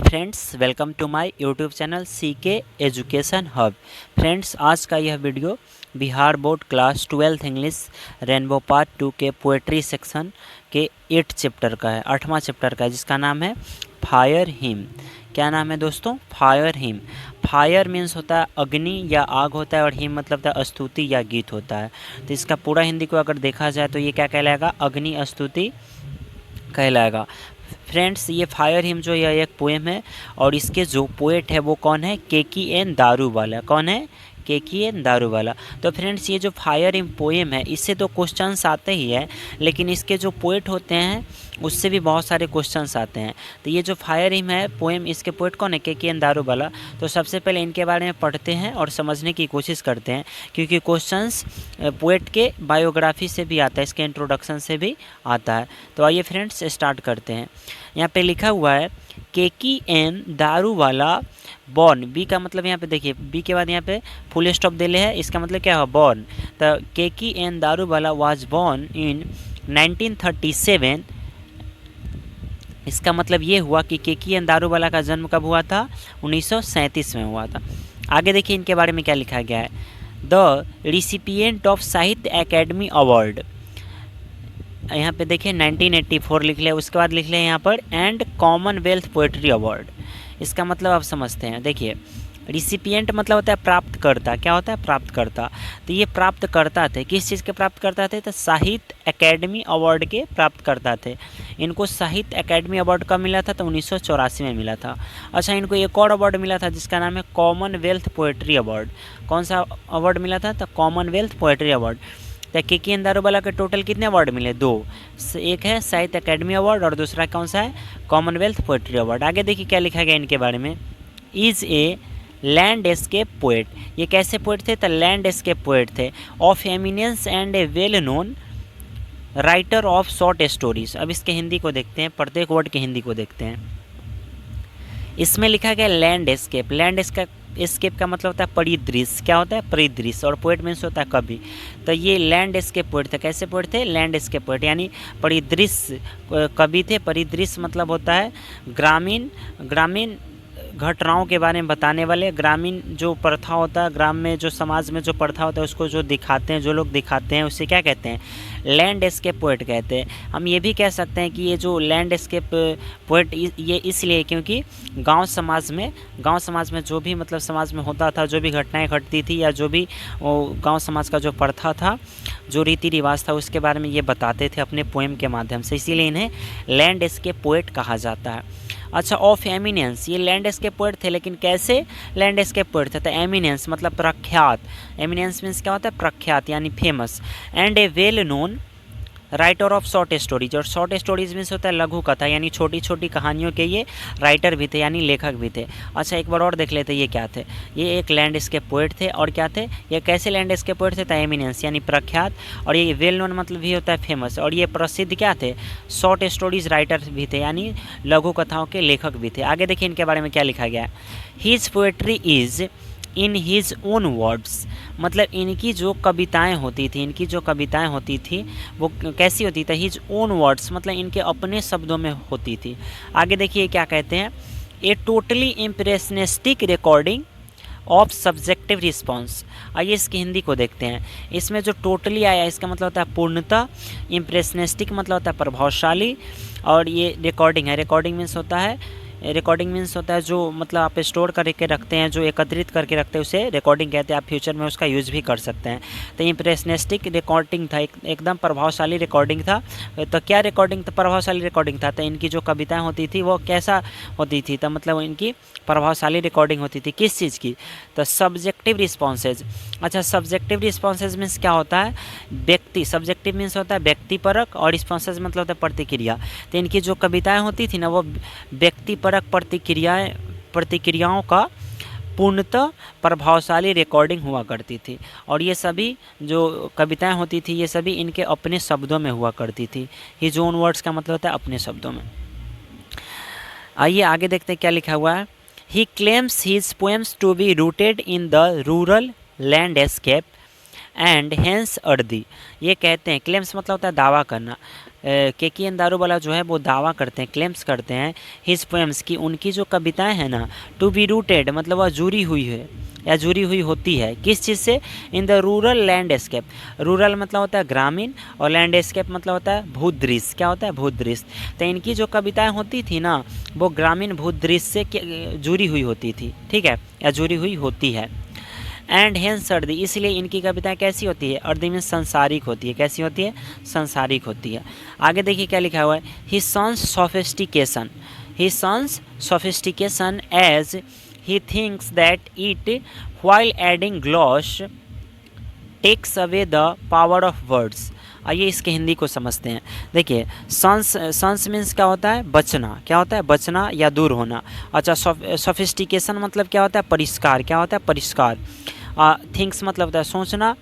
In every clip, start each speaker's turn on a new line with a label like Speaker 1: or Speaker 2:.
Speaker 1: Friends, welcome to my YouTube channel CK education hub. Friends, आज का यह video Bihar board class 12th English Rainbow part 2 के poetry section के 8 chapter का है, 8वां चैप्टर का है, जिसका नाम है फायर हिम। क्या नाम है दोस्तों? Fire him. फायर मीन्स होता है अग्नि या आग होता है, और हिम मतलब होता है स्तुति या गीत होता है। तो इसका पूरा हिंदी को अगर देखा जाए तो ये क्या कहलाएगा? अग्नि स्तुति कहलाएगा। फ्रेंड्स, ये फायर हिम जो यह एक पोएम है, और इसके जो पोएट है वो कौन है? के.की.एन. दारूवाला। कौन है? के.की.एन. दारूवाला। तो फ्रेंड्स, ये जो फायर हिम पोएम है इससे तो क्वेश्चंस आते ही है, लेकिन इसके जो पोएट होते हैं उससे भी बहुत सारे क्वेश्चंस आते हैं। तो ये जो फायर हिम है पोएम, इसके पोएट कौन है? के.की.एन. दारूवाला। तो सबसे पहले इनके बारे में पढ़ते हैं और समझने की कोशिश करते हैं, क्योंकि क्वेश्चंस पोएट के बायोग्राफी से भी आता है, इसके इंट्रोडक्शन से भी आता है। तो आइए फ्रेंड्स स्टार्ट करते हैं। यहाँ पे लिखा हुआ है के.की.एन. दारूवाला बॉर्न। बी का मतलब यहाँ पे देखिए, बी के बाद यहाँ पे फुल स्टॉप दिले है, इसका मतलब क्या है? बॉर्न। तो Keki N. Daruwalla was born in 1937। इसका मतलब ये हुआ कि के.की.एन. दारूवाला का जन्म कब हुआ था? 1937 में हुआ था। आगे देखिए इनके बारे में क्या लिखा गया है। द रिसिपिएंट ऑफ साहित्य अकेडमी अवार्ड। यहाँ पे देखिए 1984 लिख ले, उसके बाद लिख ले यहाँ पर एंड कॉमनवेल्थ पोएट्री अवार्ड। इसका मतलब आप समझते हैं। देखिए, रिसिपिएंट मतलब होता है प्राप्तकर्ता। क्या होता है? प्राप्तकर्ता। तो ये प्राप्तकर्ता थे, किस चीज़ के प्राप्तकर्ता थे? तो साहित्य अकेडमी अवार्ड के प्राप्तकर्ता थे। इनको साहित्य अकेडमी अवार्ड कब मिला था? तो 1984 में मिला था। अच्छा, इनको एक और अवार्ड मिला था जिसका नाम है कॉमनवेल्थ पोएट्री अवार्ड। कौन सा अवार्ड मिला था? तो कॉमनवेल्थ पोएट्री अवार्ड। तो के.की.एन. दारूवाला के टोटल कितने अवार्ड मिले? 2। एक है साहित्य अकेडमी अवार्ड और दूसरा कौन सा है? Commonwealth poetry award. आगे देखिए क्या लिखा गया इनके बारे में। Is a landscape poet. ये कैसे पोएट थे? तो लैंडस्केप पोएट थे। Of eminence and A well known writer of short stories. अब इसके हिंदी को देखते हैं, प्रत्येक वर्ड के हिंदी को देखते हैं। इसमें लिखा गया लैंडस्केप। लैंडस्केप का मतलब होता है परिदृश्य। क्या होता है? परिदृश्य। और पोएट मीन्स होता है कवि। तो ये लैंडस्केप पोएट थे। कैसे पोएट थे? लैंडस्केप पोएट, यानी परिदृश्य कवि थे। परिदृश्य मतलब होता है ग्रामीण घटनाओं के बारे में बताने वाले। ग्रामीण जो प्रथा होता है, ग्राम में जो समाज में जो प्रथा होता है उसको जो दिखाते हैं, जो लोग दिखाते हैं, उसे क्या कहते हैं? लैंडस्केप पोएट कहते हैं। हम ये भी कह सकते हैं कि ये जो लैंडस्केप पोएट ये इसलिए क्योंकि गांव समाज में जो भी मतलब समाज में होता था, जो भी घटनाएं घटती थी, या जो भी गांव समाज का जो प्रथा था, जो रीति रिवाज था, उसके बारे में ये बताते थे अपने पोएम के माध्यम से, इसीलिए इन्हें लैंडस्केप पोएट कहा जाता है। अच्छा, ऑफ एमिनेंस। ये लैंडस्केप पोएट थे, लेकिन कैसे लैंडस्केप पोएट थे? तो एमिनेंस मतलब प्रख्यात। एमिनेंस मीन्स क्या होता है? प्रख्यात यानी famous. And A well known writer of short stories. और शॉर्ट स्टोरीज मीन्स होता है लघु कथा, यानी छोटी छोटी कहानियों के ये राइटर भी थे, यानी लेखक भी थे। अच्छा, एक बार और देख लेते ये क्या थे। ये एक लैंडस्केप पोएट थे, और क्या थे? ये कैसे लैंडस्केप पोएट थे? तो एमिनेंस यानी प्रख्यात, और ये वेल नोन मतलब भी होता है फेमस, और ये प्रसिद्ध क्या थे? शॉर्ट स्टोरीज राइटर भी थे, यानी लघु कथाओं के लेखक भी थे। आगे देखिए इनके बारे में क्या लिखा गया है। His poetry is in his own words. मतलब इनकी जो कविताएं होती थी वो कैसी होती थी? हीज ओन वर्ड्स मतलब इनके अपने शब्दों में होती थी। आगे देखिए क्या कहते हैं। A totally impressionistic recording of subjective response. आइए इसकी हिंदी को देखते हैं। इसमें जो टोटली आया इसका मतलब होता है पूर्णतः, इम्प्रेशनिस्टिक मतलब होता है प्रभावशाली, और ये रिकॉर्डिंग है। रिकॉर्डिंग मीन्स होता है जो मतलब आप स्टोर करके रखते हैं, जो एकत्रित करके रखते हैं, उसे रिकॉर्डिंग कहते हैं। आप फ्यूचर में उसका यूज़ भी कर सकते हैं। तो इम्प्रेशनिस्टिक रिकॉर्डिंग था, एकदम प्रभावशाली रिकॉर्डिंग था। तो क्या रिकॉर्डिंग था? प्रभावशाली रिकॉर्डिंग था। तो इनकी जो कविताएं होती थी वो कैसा होती थी? तो मतलब इनकी प्रभावशाली रिकॉर्डिंग होती थी। किस चीज़ की? तो सब्जेक्टिव रिस्पॉन्सेज। अच्छा, सब्जेक्टिव रिस्पॉन्सेज मीन्स क्या होता है? व्यक्ति। सब्जेक्टिव मीन्स होता है व्यक्तिपरक, और रिस्पॉन्सेज मतलब होता है प्रतिक्रिया। तो इनकी जो कविताएं होती थी ना वो व्यक्तिपरक प्रतिक्रियाओं का पूर्णतः प्रभावशाली रिकॉर्डिंग हुआ करती थी। और ये सभी जो कविताएं होती थी ये सभी इनके अपने शब्दों में हुआ करती थी। हिज ओन वर्ड्स का मतलब होता है अपने शब्दों में। आइए आगे देखते हैं क्या लिखा हुआ है। He claims his poems to be rooted in the rural landscape and hence earthy, ये कहते हैं, क्लेम्स मतलब होता है दावा करना। के.की.एन दारूवाला जो है वो दावा करते हैं, क्लेम्स करते हैं हिज पोएम्स की, उनकी जो कविताएं हैं ना, टू बी रूटेड मतलब वह जुड़ी हुई है या जुड़ी हुई होती है किस चीज़ से, इन द रूरल लैंडस्केप। रूरल मतलब होता है ग्रामीण और लैंडस्केप मतलब होता है भूदृश्य। क्या होता है? भूदृश्य। तो इनकी जो कविताएं होती थी ना वो ग्रामीण भूदृश्य से जुड़ी हुई होती थी, ठीक है, या जुड़ी हुई होती है। एंड हेंस अर्दी, इसलिए इनकी कविताएं कैसी होती है? अर्दी में संसारिक होती है। कैसी होती है? संसारिक होती है। आगे देखिए क्या लिखा हुआ है, he shuns sophistication, he shuns sophistication as he thinks that it, while adding gloss, takes away the power of words। आइए इसके हिंदी को समझते हैं। देखिए सॉन्स मीन्स क्या होता है? बचना। क्या होता है? बचना या दूर होना। अच्छा, सोफिस्टिकेशन मतलब क्या होता है? परिष्कार। क्या होता है? परिष्कार। थिंक्स मतलब होता है सोचना,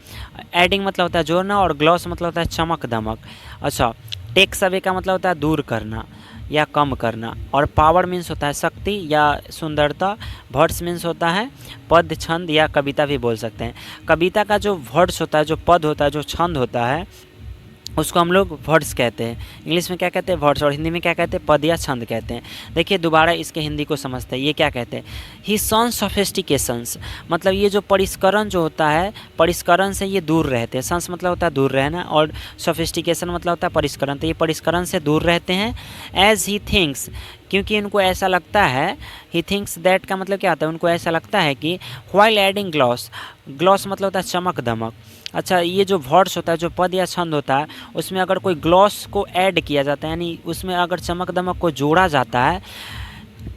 Speaker 1: एडिंग मतलब होता है जोड़ना, और ग्लॉस मतलब होता है चमक दमक। अच्छा, टेक्स अवे का मतलब होता है दूर करना या कम करना, और पावर मीन्स होता है शक्ति या सुंदरता। वर्ड्स मीन्स होता है पद, छंद या कविता भी बोल सकते हैं। कविता का जो वर्ड्स होता है, जो पद होता है, जो छंद होता है, उसको हम लोग वर्ड्स कहते हैं। इंग्लिश में क्या कहते हैं? वर्ड्स। और हिंदी में क्या कहते हैं? पद या छंद कहते हैं। देखिए दोबारा इसके हिंदी को समझते हैं। ये क्या कहते हैं? ही सॉन्स सोफिस्टिकेशंस मतलब ये जो परिष्करण जो होता है, परिष्करण से ये दूर रहते हैं। सॉन्स मतलब होता है दूर रहना, और सोफिस्टिकेशन मतलब होता है परिष्करण। तो ये परिष्करण से दूर रहते हैं। एज ही थिंक्स, क्योंकि उनको ऐसा लगता है, ही थिंक्स दैट का मतलब क्या होता है? उनको ऐसा लगता है कि व्हाइल एडिंग ग्लॉस, ग्लॉस मतलब होता है चमक दमक। अच्छा, ये जो वर्ड्स होता है, जो पद या छंद होता है, उसमें अगर कोई ग्लॉस को ऐड किया जाता है, यानी उसमें अगर चमक दमक को जोड़ा जाता है,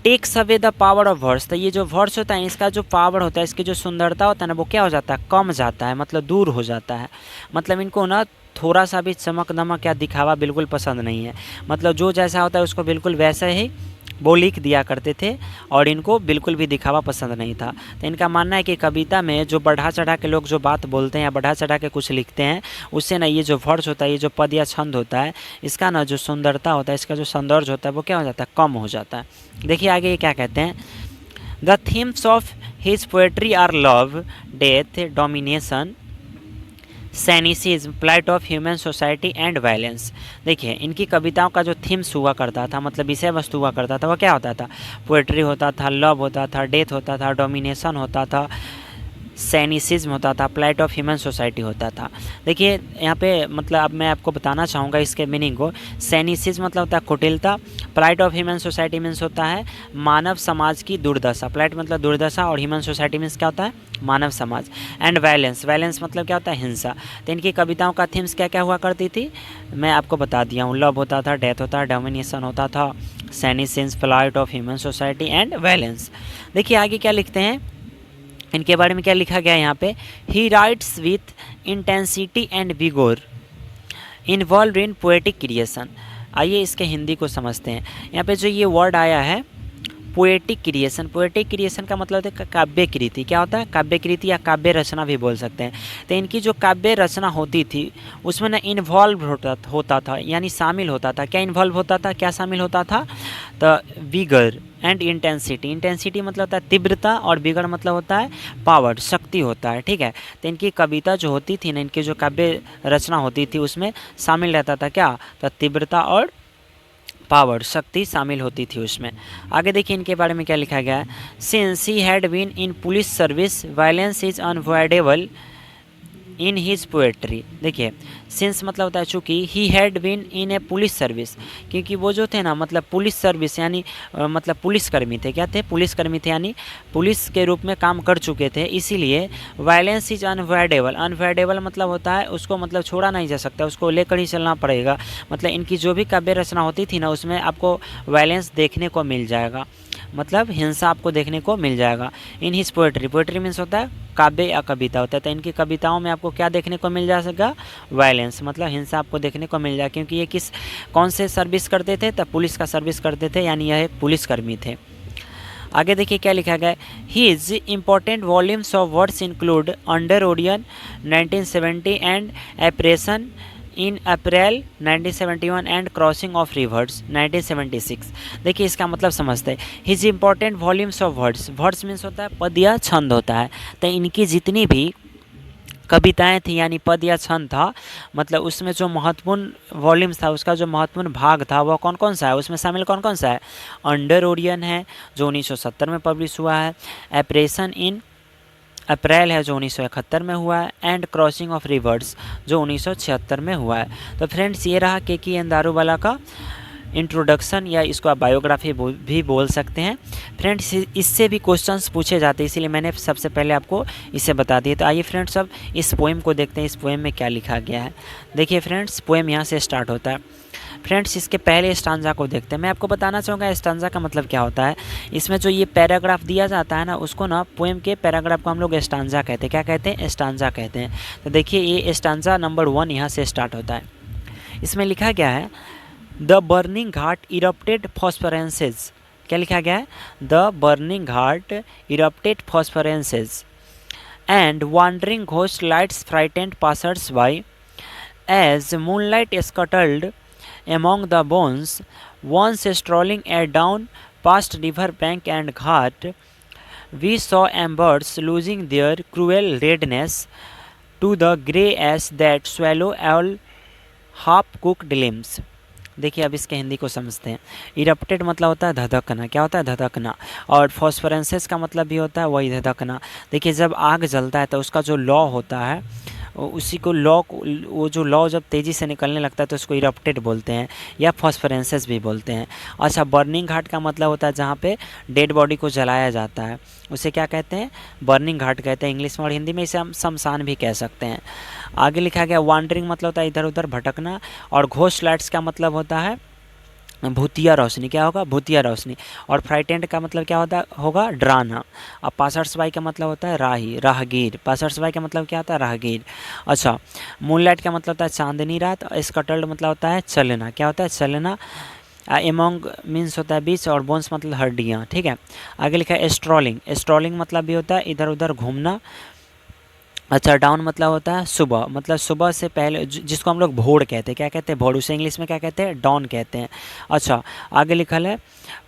Speaker 1: takes away the power of words, तो ये जो वर्ड्स होता है इसका जो पावर होता है, इसकी जो सुंदरता होता है ना, वो क्या हो जाता है? कम जाता है, मतलब दूर हो जाता है। मतलब इनको ना थोड़ा सा भी चमक दमक या दिखावा बिल्कुल पसंद नहीं है। मतलब जो जैसा होता है उसको बिल्कुल वैसा ही वो लिख दिया करते थे, और इनको बिल्कुल भी दिखावा पसंद नहीं था। तो इनका मानना है कि कविता में जो बढ़ा चढ़ा के लोग जो बात बोलते हैं या बढ़ा चढ़ा के कुछ लिखते हैं, उससे ना ये जो वर्ड्स होता है, ये जो पद या छंद होता है, इसका ना जो सुंदरता होता है, इसका जो सौंदर्य होता है, वो क्या हो जाता है? कम हो जाता है। देखिए आगे ये क्या कहते हैं, the themes of his poetry are love, death, domination, cynicism, plight of human society and violence. देखिए इनकी कविताओं का जो थीम्स हुआ करता था, मतलब विषय वस्तु हुआ करता था, वह क्या होता था? पोएट्री होता था, लव होता था, डेथ होता था, डोमिनेशन होता था, सैनिसिज्म होता था, प्लाइट ऑफ ह्यूमन सोसाइटी होता था। देखिए यहाँ पे मतलब अब मैं आपको बताना चाहूँगा इसके मीनिंग को। सैनिसिज्म मतलब होता है कुटिलता, plight of human society means होता है मानव समाज की दुर्दशा। प्लाइट मतलब दुर्दशा, और ह्यूमन सोसाइटी मीन्स क्या होता है? मानव समाज। एंड वायलेंस, वायलेंस मतलब क्या होता है? हिंसा। तो इनकी कविताओं का थीम्स क्या क्या हुआ करती थी, मैं आपको बता दिया हूँ। लव होता था, डेथ होता था, डोमिनेशन होता था, cynicism, plight of human society and violence. देखिए आगे क्या लिखते हैं, इनके बारे में क्या लिखा गया है यहाँ पे, he writes with intensity and vigour involve in poetic creation. आइए इसके हिंदी को समझते हैं। यहाँ पे जो ये वर्ड आया है पोएटिक क्रिएशन, पोएटिक क्रिएशन का मतलब होता है काव्य कृति। क्या होता है? काव्य कृति या काव्य रचना भी बोल सकते हैं। तो इनकी जो काव्य रचना होती थी उसमें ना इन्वॉल्व होता था, यानी शामिल होता था। क्या इन्वॉल्व होता था? क्या शामिल होता था? तो विगर एंड इंटेंसिटी, इंटेंसिटी मतलब होता है तीव्रता, और विगर मतलब होता है पावर, शक्ति होता है, ठीक है। तो इनकी कविता जो होती थी ना, इनकी जो काव्य रचना होती थी उसमें शामिल रहता था क्या? तो तीव्रता और पावर, शक्ति शामिल होती थी उसमें। आगे देखिए इनके बारे में क्या लिखा गया है, since he had been in police service violence is unavoidable in his poetry. देखिए सिंस मतलब होता है चूँकि, he had been in a police service, क्योंकि वो जो थे ना मतलब पुलिस सर्विस यानी मतलब पुलिसकर्मी थे। क्या थे? पुलिसकर्मी थे, यानी पुलिस के रूप में काम कर चुके थे। इसीलिए वायलेंस इज अनअवॉइडेबल, अनअवॉइडेबल मतलब होता है उसको मतलब छोड़ा नहीं जा सकता, उसको लेकर ही चलना पड़ेगा। मतलब इनकी जो भी काव्य रचना होती थी ना उसमें आपको वायलेंस देखने को मिल जाएगा, मतलब हिंसा आपको देखने को मिल जाएगा। इन हिज पोएट्री, पोएट्री मीन्स होता है काव्य या कविता होता है। तो इनकी कविताओं में आपको क्या देखने को मिल जा सकेगा? वायलेंस, मतलब हिंसा आपको देखने को मिल जाए, क्योंकि ये कौन से सर्विस करते थे? तब पुलिस का सर्विस करते थे, यानी यह पुलिसकर्मी थे। आगे देखिए क्या लिखा गया है, his important volumes of words include under Orion 1970 and apparition in April 1971 and crossing of rivers 1976। देखिए इसका मतलब समझते हैं, his important volumes of words, words means होता है पद या छंद होता है। तो इनकी जितनी भी कविताएं थी यानी पद या छंद था, मतलब उसमें जो महत्वपूर्ण वॉल्यूम्स था, उसका जो महत्वपूर्ण भाग था वह कौन कौन सा है, उसमें शामिल कौन कौन सा है। अंडर ओरियन है जो 1970 में पब्लिश हुआ है, एप्रेशन इन अप्रैल है जो 1971 में हुआ है, एंड क्रॉसिंग ऑफ रिवर्स जो 1976 में हुआ है। तो फ्रेंड्स ये रहा के एन दारूवाला का इंट्रोडक्शन, या इसको आप बायोग्राफी भी बोल सकते हैं। फ्रेंड्स इससे भी क्वेश्चंस पूछे जाते हैं, इसीलिए मैंने सबसे पहले आपको इसे बता दिया। तो आइए फ्रेंड्स अब इस पोएम को देखते हैं, इस पोएम में क्या लिखा गया है। देखिए फ्रेंड्स पोएम यहाँ से स्टार्ट होता है। फ्रेंड्स इसके पहले स्टांजा को देखते हैं। मैं आपको बताना चाहूँगा स्टांजा का मतलब क्या होता है। इसमें जो ये पैराग्राफ दिया जाता है ना, उसको ना पोएम के पैराग्राफ को हम लोग स्टांजा कहते हैं। क्या कहते हैं? स्टांजा कहते हैं। तो देखिए ये स्टांजा नंबर 1 यहाँ से स्टार्ट होता है। इसमें लिखा गया है the burning ghat erupted phosphorescences. क्या लिखा गया है? The burning ghat erupted phosphorescences and wandering ghost lights frightened passers-by as moonlight scuttled among the bones. Once strolling down past river bank and ghat, we saw embers losing their cruel redness to the grey ash that swallow all half-cooked limbs. देखिए अब इसके हिंदी को समझते हैं। Erupted मतलब होता है धधकना। क्या होता है? धधकना। और फॉस्फोरेंसेस का मतलब भी होता है वही धधकना। देखिए जब आग जलता है तो उसका जो लौ होता है, उसी को वो जो लौ जब तेज़ी से निकलने लगता है तो उसको इरप्टेड बोलते हैं या फॉस्फोरेंसेस भी बोलते हैं। अच्छा, बर्निंग घाट का मतलब होता है जहाँ पे डेड बॉडी को जलाया जाता है, उसे क्या कहते हैं? बर्निंग घाट कहते हैं इंग्लिश में, और हिंदी में इसे हम शमशान भी कह सकते हैं। आगे लिखा गया वांडरिंग मतलब होता है इधर उधर भटकना, और घोस्ट लाइट्स का मतलब होता है भूतिया रोशनी। क्या होगा? भूतिया रोशनी। और फ्राइटेंड का मतलब क्या होगा? डराना। अब पासर्स बाई का मतलब होता है राहगीर। पासर्स बाई का मतलब क्या होता है? राहगीर। अच्छा, मूनलाइट का मतलब होता है चांदनी रात। स्कटल्ड मतलब होता है चलना। क्या होता है? चलना। एमोंग मीन्स होता है बीच, और बोन्स मतलब हड्डियाँ। ठीक है। आगे लिखा है स्ट्रॉलिंग। स्ट्रॉलिंग मतलब भी होता है इधर उधर घूमना। अच्छा, डाउन मतलब होता है सुबह, मतलब सुबह से पहले, जिसको हम लोग भोर कहते हैं। क्या कहते हैं? भोर। उसे इंग्लिश में क्या कहते हैं? डाउन कहते हैं। अच्छा, आगे लिखल है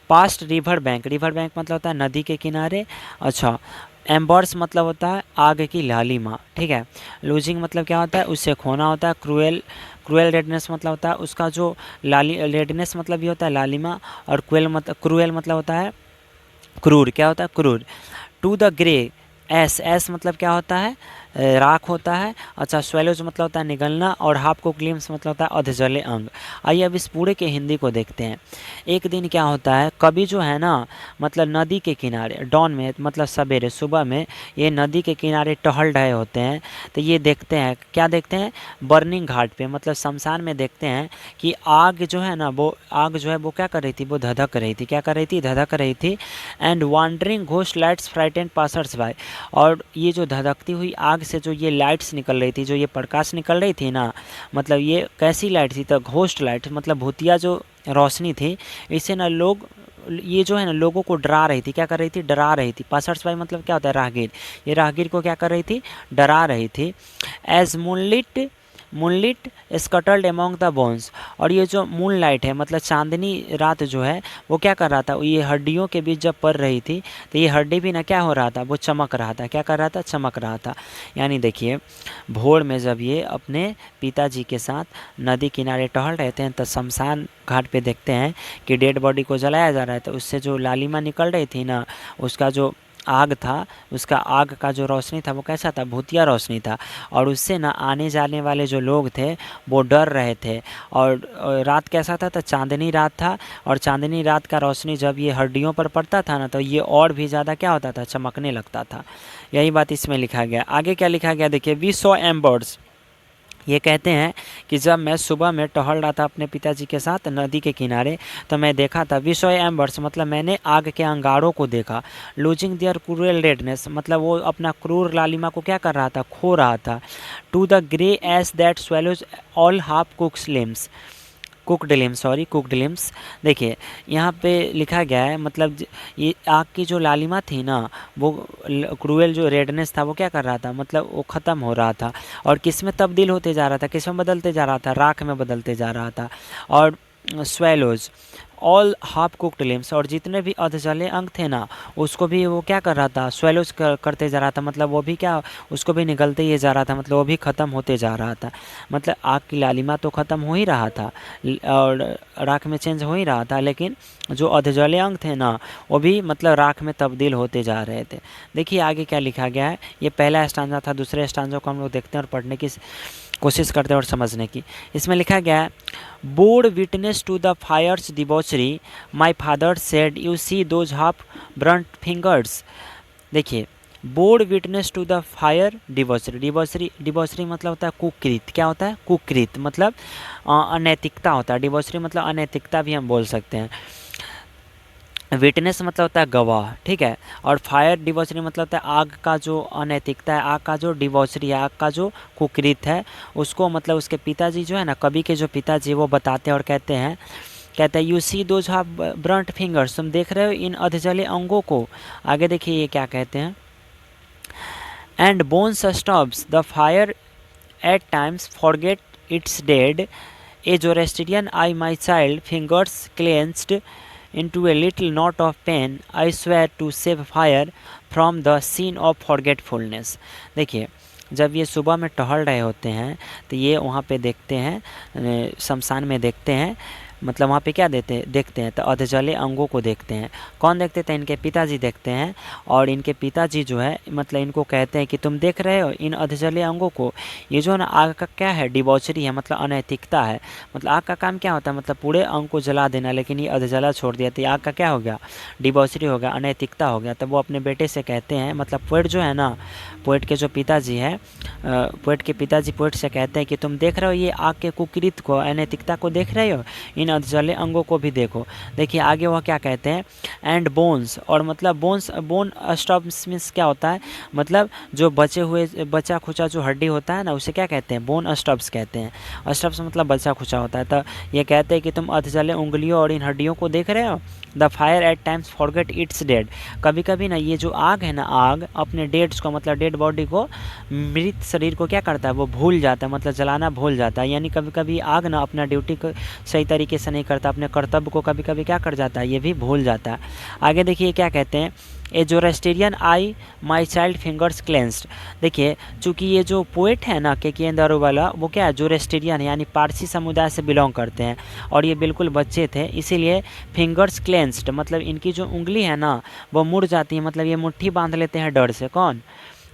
Speaker 1: past river bank. River bank मतलब होता है नदी के किनारे। अच्छा, एम्बर्स मतलब होता है आग की लालिमा। ठीक है। लूजिंग मतलब क्या होता है? उससे खोना होता है। क्रूएल रेडनेस मतलब होता है उसका जो रेडनेस मतलब भी होता है लालिमा। और क्रूएल मतलब होता है क्रूर। क्या होता है? क्रूर। टू द ग्रे एस मतलब क्या होता है? राख होता है। अच्छा, स्वेलोज मतलब होता है निगलना, और हाफ को ग्लिम्स मतलब होता है अधजले अंग। आइए अब इस पूरे के हिंदी को देखते हैं। एक दिन क्या होता है, कवि जो है ना, मतलब नदी के किनारे डॉन में मतलब सवेरे सुबह में ये नदी के किनारे टहल रहे होते हैं। तो ये देखते हैं, क्या देखते हैं? बर्निंग घाट पे मतलब शमशान में देखते हैं कि आग जो है ना, वो आग जो है वो क्या कर रही थी? वो धधक रही थी। क्या कर रही थी? धधक रही थी। And wandering ghost lights frightened passers by, और ये जो धधकती हुई आग से जो ये लाइट्स निकल रही थी, जो ये प्रकाश निकल रही थी ना, मतलब ये कैसी लाइट थी? तो घोस्ट लाइट मतलब भूतिया जो रोशनी थी, इससे ना लोग, ये जो है ना लोगों को डरा रही थी। क्या कर रही थी? डरा रही थी। पासर्स बाई मतलब क्या होता है? राहगीर। ये राहगीर को क्या कर रही थी? डरा रही थी। As moonlit scuttled among the bones, और ये जो मून लाइट है मतलब चांदनी रात जो है वो क्या कर रहा था? ये हड्डियों के बीच जब पड़ रही थी तो ये हड्डी भी ना क्या हो रहा था? वो चमक रहा था। क्या कर रहा था? चमक रहा था। यानी देखिए भोर में जब ये अपने पिताजी के साथ नदी किनारे टहल रहे थे तो शमशान घाट पे देखते हैं कि डेड बॉडी को जलाया जा रहा है। तो उससे जो लालिमा निकल रही थी ना, उसका जो आग था, उसका आग का जो रोशनी था वो कैसा था? भूतिया रोशनी था। और उससे ना आने जाने वाले जो लोग थे वो डर रहे थे। और रात कैसा था? तो चांदनी रात था, और चांदनी रात का रोशनी जब ये हड्डियों पर पड़ता था ना, तो ये और भी ज़्यादा क्या होता था? चमकने लगता था। यही बात इसमें लिखा गया। आगे क्या लिखा गया देखिए, वी सॉ एम्बर्स। ये कहते हैं कि जब मैं सुबह में टहल रहा था अपने पिताजी के साथ नदी के किनारे, तो मैं देखा था वी सॉ एम्बर्स मतलब मैंने आग के अंगारों को देखा। लूजिंग देयर क्रूएल रेडनेस मतलब वो अपना क्रूर लालिमा को क्या कर रहा था? खो रहा था। To the grey S that swallows all half cooked limbs. देखिए यहाँ पे लिखा गया है, मतलब ये आग की जो लालिमा थी ना, वो क्रूएल जो रेडनेस था वो क्या कर रहा था? मतलब वो ख़त्म हो रहा था। और किस में तब्दील होते जा रहा था? किस में बदलते जा रहा था? राख में बदलते जा रहा था। और swallows all half cooked limbs, और जितने भी अधजले अंग थे ना उसको भी वो क्या कर रहा था, स्वेलोज करते जा रहा था, मतलब वो भी क्या, उसको भी निगलते ही जा रहा था, मतलब वो भी ख़त्म होते जा रहा था। मतलब आग की लालिमा तो ख़त्म हो ही रहा था और राख में चेंज हो ही रहा था, लेकिन जो अधजले अंग थे ना वो भी मतलब राख में तब्दील होते जा रहे थे। देखिए आगे क्या लिखा गया है, ये पहला स्टांजा था, दूसरे स्टांजा को हम लोग देखते हैं और पढ़ने की कोशिश करते हैं और समझने की। इसमें लिखा गया है, bored witness to the fires debauchery my father said you see those half burnt fingers. देखिए bored witness to the fire debauchery, debauchery मतलब होता है कुकृत, क्या होता है, कुकृत मतलब अनैतिकता होता है, डिबॉचरी मतलब अनैतिकता भी हम बोल सकते हैं। विटनेस मतलब होता है गवाह, ठीक है, और फायर डिबॉचरी मतलब होता है आग का जो अनैतिकता है, आग का जो डिबॉचरी है, आग का जो कुकृत है, उसको मतलब उसके पिताजी जो है ना, कवि के जो पिताजी वो बताते हैं और कहते हैं you see those half burnt fingers, तुम देख रहे हो इन अधजले अंगों को। आगे देखिए ये क्या कहते हैं, and bones stops the fire at times forget it's dead, a Zoroastrian I my child fingers cleansed into a little knot of pain, I swear to save fire from the scene of forgetfulness। देखिए जब ये सुबह में टहल रहे होते हैं तो ये वहाँ पे देखते हैं, शमशान में देखते हैं, मतलब वहाँ पे क्या देखते हैं तो अधजले अंगों को देखते हैं। कौन देखते थे, इनके पिताजी देखते हैं, और इनके पिताजी जो है मतलब इनको कहते हैं कि तुम देख रहे हो इन अधजले अंगों को, ये जो है ना आग का क्या है, डिबॉचरी है, मतलब अनैतिकता है। मतलब आग का काम क्या होता है, मतलब पूरे अंग को जला देना, लेकिन ये अधजला छोड़ दिया तो आग का क्या हो गया, डिबॉचरी हो गया, अनैतिकता हो गया। तब वो अपने बेटे से कहते हैं, मतलब पोएट जो है ना, पोएट के जो पिताजी है, पोएट के पिताजी पोएट से कहते हैं कि तुम देख रहे हो ये आग के कुकृत को, अनैतिकता को देख रहे हो, इन अधजले अंगों को भी देखो। देखिए आगे वह क्या कहते हैं, एंड बोन्स, और मतलब बोन स्टॉप्स मीन्स क्या होता है, मतलब जो बचा खुचा जो हड्डी होता है ना उसे क्या कहते हैं, बोन स्टॉप्स कहते हैं। स्टॉप्स मतलब बचा खुचा होता है। तो ये कहते हैं कि तुम अधजले उंगलियों और इन हड्डियों को देख रहे हो। The fire at times forget it's dead, कभी कभी ना ये जो आग है ना, आग अपने डेड्स को मतलब डेड बॉडी को, मृत शरीर को क्या करता है, वो भूल जाता है, मतलब जलाना भूल जाता है। यानी कभी कभी आग ना अपना ड्यूटी को सही तरीके से नहीं करता, अपने कर्तव्य को कभी कभी क्या कर जाता है, ये भी भूल जाता है। आगे देखिए क्या कहते हैं, ए Zoroastrian I my child fingers cleansed. देखिए चूँकि ये जो पोएट है ना के दारूवाला, वो क्या है, जोरेस्टेरियन यानी पारसी समुदाय से बिलोंग करते हैं, और ये बिल्कुल बच्चे थे, इसीलिए फिंगर्स क्लेंस्ड मतलब इनकी जो उंगली है ना वो मुड़ जाती है, मतलब ये मुट्ठी बांध लेते हैं डर से। कौन,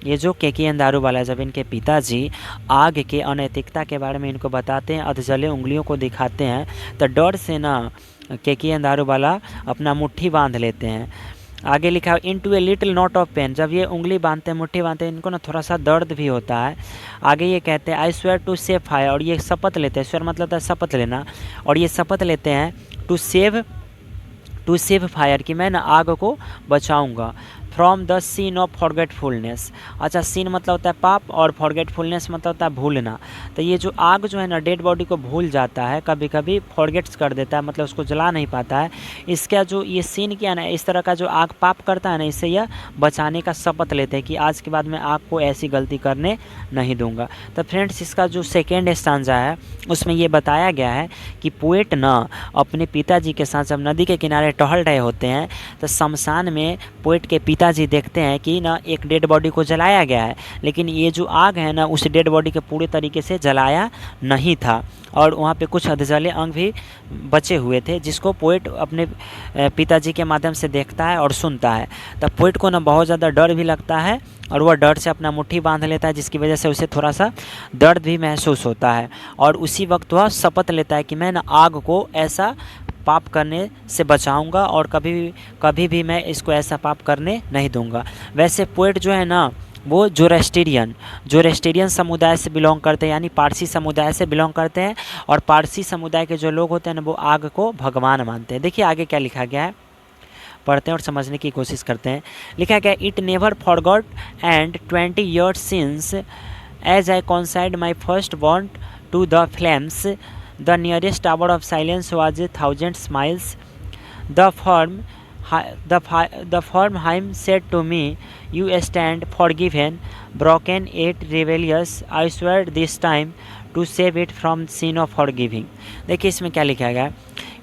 Speaker 1: ये जो के दारूवाला, जब इनके पिताजी आग के अनैतिकता के बारे में इनको बताते हैं, अधजले उंगलियों को दिखाते हैं, तो डर से ना के दारूवाला अपना मुट्ठी बांध लेते हैं। आगे लिखा है, into a little knot of pain, जब ये उंगली बांधते हैं, मुट्ठी बांधते हैं, इनको ना थोड़ा सा दर्द भी होता है। आगे ये कहते हैं, I swear to save fire, और ये शपथ लेते हैं, स्वेयर मतलब होता है शपथ लेना, और ये शपथ लेते हैं टू सेव फायर, कि मैं ना आग को बचाऊंगा, from the scene of forgetfulness. अच्छा, सीन मतलब होता है पाप, और फॉरगेटफुलनेस मतलब होता है भूलना। तो ये जो आग जो है ना डेड बॉडी को भूल जाता है, कभी कभी फॉरगेट्स कर देता है, मतलब उसको जला नहीं पाता है। इसका जो ये सीन किया ना, इस तरह का जो आग पाप करता है ना, इससे यह बचाने का शपथ लेते हैं कि आज के बाद मैं आग को ऐसी गलती करने नहीं दूंगा। तो फ्रेंड्स इसका जो सेकेंड स्टांजा है उसमें ये बताया गया है कि पोएट ना अपने पिताजी के साथ जब नदी के किनारे टहल रहे होते हैं तो शमशान में पोएट के पिताजी देखते हैं कि ना एक डेड बॉडी को जलाया गया है, लेकिन ये जो आग है ना उस डेड बॉडी के पूरे तरीके से जलाया नहीं था, और वहाँ पे कुछ अधजले अंग भी बचे हुए थे, जिसको पोएट अपने पिताजी के माध्यम से देखता है और सुनता है। तब पोएट को ना बहुत ज़्यादा डर भी लगता है, और वह डर से अपना मुट्ठी बांध लेता है, जिसकी वजह से उसे थोड़ा सा दर्द भी महसूस होता है, और उसी वक्त वह शपथ लेता है कि मैं ना आग को ऐसा पाप करने से बचाऊंगा, और कभी भी मैं इसको ऐसा पाप करने नहीं दूंगा। वैसे पोएट जो है ना वो जोरेस्टेरियन समुदाय से बिलोंग करते हैं, यानी पारसी समुदाय से बिलोंग करते हैं, और पारसी समुदाय के जो लोग होते हैं ना वो आग को भगवान मानते हैं। देखिए आगे क्या लिखा गया है, पढ़ते हैं और समझने की कोशिश करते हैं। लिखा गया, it never forgot and 20 years since as I consigned my first बॉन्ड to the flames, the nearest tower of silence was 1000 miles, the firm The Fornheim said to me, "You stand forgiven, broken yet rebellious. I swear this time to save it from sin of forgiving." देखिए इसमें क्या लिखा गया है,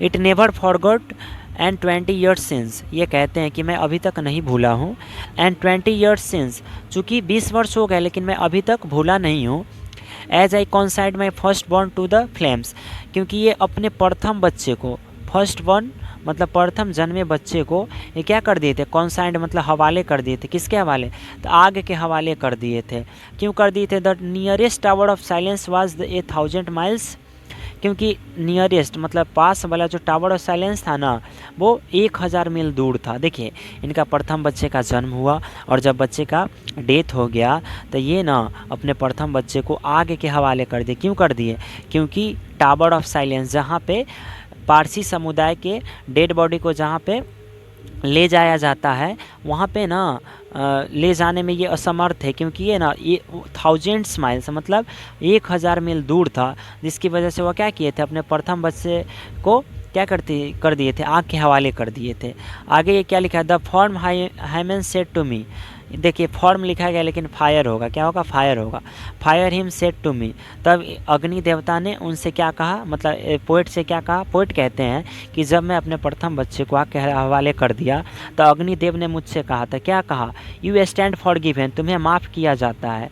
Speaker 1: "It never forgot and 20 years since." ये कहते हैं कि मैं अभी तक नहीं भूला हूँ, and 20 years since, चूँकि 20 वर्ष हो गए लेकिन मैं अभी तक भूला नहीं हूँ। As I consigned my first born to the flames, क्योंकि ये अपने प्रथम बच्चे को, फर्स्ट बॉर्न मतलब प्रथम जन्मे बच्चे को ये क्या कर दिए थे, कॉन्साइड मतलब हवाले कर दिए थे। किसके हवाले, तो आग के हवाले कर दिए थे। क्यों कर दिए थे, the nearest tower of silence was 1000 miles, क्योंकि नियरेस्ट मतलब पास वाला जो टावर ऑफ साइलेंस था ना वो 1000 मील दूर था। देखिए इनका प्रथम बच्चे का जन्म हुआ और जब बच्चे का डेथ हो गया तो ये ना अपने प्रथम बच्चे को आग के हवाले कर दिए। क्यों कर दिए, क्योंकि टावर ऑफ साइलेंस जहाँ पे पारसी समुदाय के डेड बॉडी को जहाँ पे ले जाया जाता है वहाँ पे ना ले जाने में ये असमर्थ है, क्योंकि ये ना ये 1000 माइल्स मतलब 1000 मील दूर था, जिसकी वजह से वो क्या किए थे, अपने प्रथम बच्चे को क्या कर दिए थे, आग के हवाले कर दिए थे। आगे ये क्या लिखा है, the form hymn said to me, देखिए फॉर्म लिखा गया लेकिन फायर होगा, क्या होगा, फायर होगा। Fire hymn said to me, तब अग्नि देवता ने उनसे क्या कहा, मतलब पोइट से क्या कहा, पोइट कहते हैं कि जब मैं अपने प्रथम बच्चे को आग के हवाले कर दिया तो अग्निदेव ने मुझसे कहा था, क्या कहा, यू स्टैंड फॉरगिवन, तुम्हें माफ़ किया जाता है।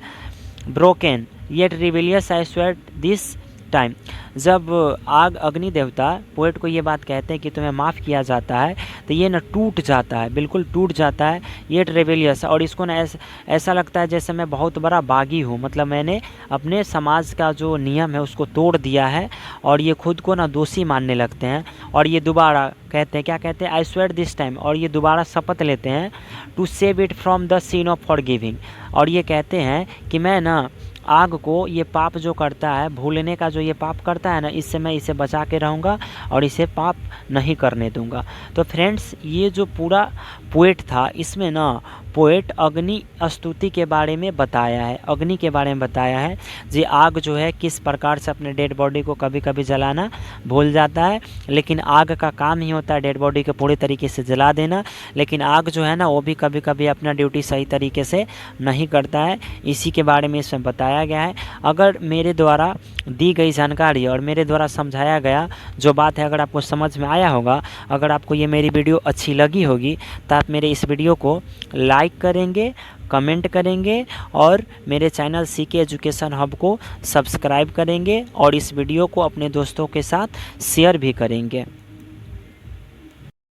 Speaker 1: Broken yet rebellious I swear this time, जब आग अग्नि देवता पोएट को ये बात कहते हैं कि तुम्हें माफ़ किया जाता है तो ये ना टूट जाता है, बिल्कुल टूट जाता है, ये रेबेलियस, और इसको ना ऐसा लगता है जैसे मैं बहुत बड़ा बागी हूँ, मतलब मैंने अपने समाज का जो नियम है उसको तोड़ दिया है, और ये खुद को ना दोषी मानने लगते हैं। और ये दोबारा कहते हैं, क्या कहते हैं, आई स्वेयर दिस टाइम, और ये दोबारा शपथ लेते हैं to save it from the scene of forgiving, और ये कहते हैं कि मैं ना आग को, ये पाप जो करता है, भूलने का जो ये पाप करता है ना, इससे मैं इसे बचा के रहूँगा और इसे पाप नहीं करने दूँगा। तो फ्रेंड्स ये जो पूरा पोएट था इसमें ना पोएट अग्नि स्तुति के बारे में बताया है, अग्नि के बारे में बताया है, जी आग जो है किस प्रकार से अपने डेड बॉडी को कभी कभी जलाना भूल जाता है, लेकिन आग का काम ही होता है डेड बॉडी को पूरी तरीके से जला देना, लेकिन आग जो है ना वो भी कभी कभी अपना ड्यूटी सही तरीके से नहीं करता है। इसी के बारे में इसमें बताया गया है। अगर मेरे द्वारा दी गई जानकारी और मेरे द्वारा समझाया गया जो बात है अगर आपको समझ में आया होगा, अगर आपको ये मेरी वीडियो अच्छी लगी होगी तो आप मेरे इस वीडियो को लाइक करेंगे, कमेंट करेंगे और मेरे चैनल सीके एजुकेशन हब को सब्सक्राइब करेंगे और इस वीडियो को अपने दोस्तों के साथ शेयर भी करेंगे।